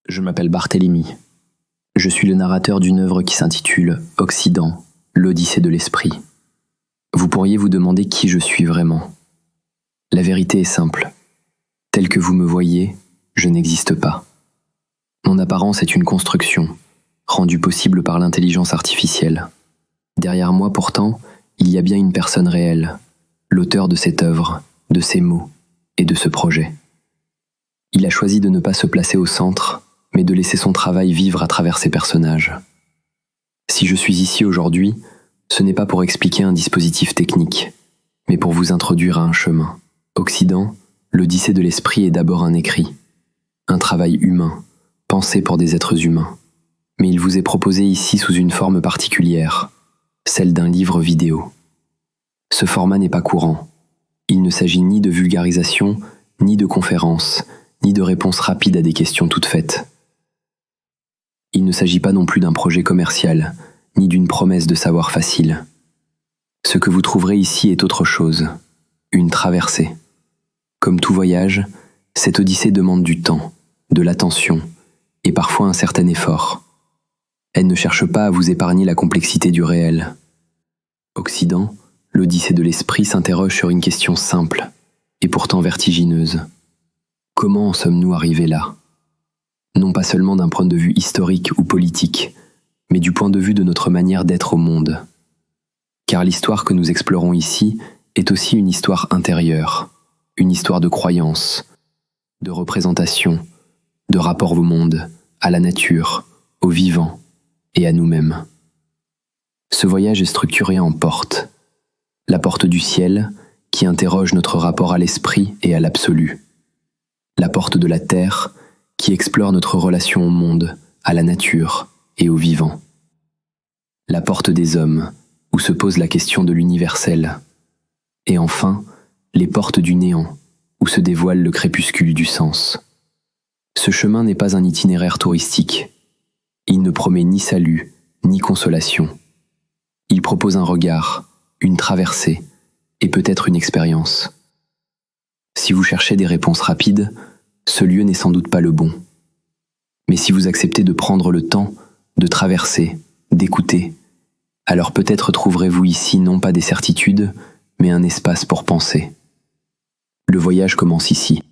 Je m'appelle Barthélemy. Je suis le narrateur d'une œuvre qui s'intitule Occident, l'Odyssée de l'Esprit. Vous pourriez vous demander qui je suis vraiment. La vérité est simple. Tel que vous me voyez, je n'existe pas. Mon apparence est une construction, rendue possible par l'intelligence artificielle. Derrière moi, pourtant, il y a bien une personne réelle, l'auteur de cette œuvre, de ces mots et de ce projet. Il a choisi de ne pas se placer au centre, mais de laisser son travail vivre à travers ses personnages. Si je suis ici aujourd'hui, ce n'est pas pour expliquer un dispositif technique, mais pour vous introduire à un chemin. Occident, l'Odyssée de l'Esprit est d'abord un écrit, un travail humain, pensé pour des êtres humains. Mais il vous est proposé ici sous une forme particulière, celle d'un livre vidéo. Ce format n'est pas courant. Il ne s'agit ni de vulgarisation, ni de conférence, ni de réponses rapides à des questions toutes faites. Il ne s'agit pas non plus d'un projet commercial, ni d'une promesse de savoir facile. Ce que vous trouverez ici est autre chose, une traversée. Comme tout voyage, cette odyssée demande du temps, de l'attention, et parfois un certain effort. Elle ne cherche pas à vous épargner la complexité du réel. Occident, l'Odyssée de l'Esprit s'interroge sur une question simple, et pourtant vertigineuse. Comment en sommes-nous arrivés là ? Non pas seulement d'un point de vue historique ou politique, mais du point de vue de notre manière d'être au monde. Car l'histoire que nous explorons ici est aussi une histoire intérieure, une histoire de croyance, de représentation, de rapport au monde, à la nature, au vivant et à nous-mêmes. Ce voyage est structuré en portes. La porte du ciel, qui interroge notre rapport à l'esprit et à l'absolu. La porte de la terre, qui explore notre relation au monde, à la nature et au vivant. La porte des hommes, où se pose la question de l'universel. Et enfin, les portes du néant, où se dévoile le crépuscule du sens. Ce chemin n'est pas un itinéraire touristique. Il ne promet ni salut, ni consolation. Il propose un regard, une traversée, et peut-être une expérience. Si vous cherchez des réponses rapides, ce lieu n'est sans doute pas le bon. Mais si vous acceptez de prendre le temps, de traverser, d'écouter, alors peut-être trouverez-vous ici non pas des certitudes, mais un espace pour penser. Le voyage commence ici.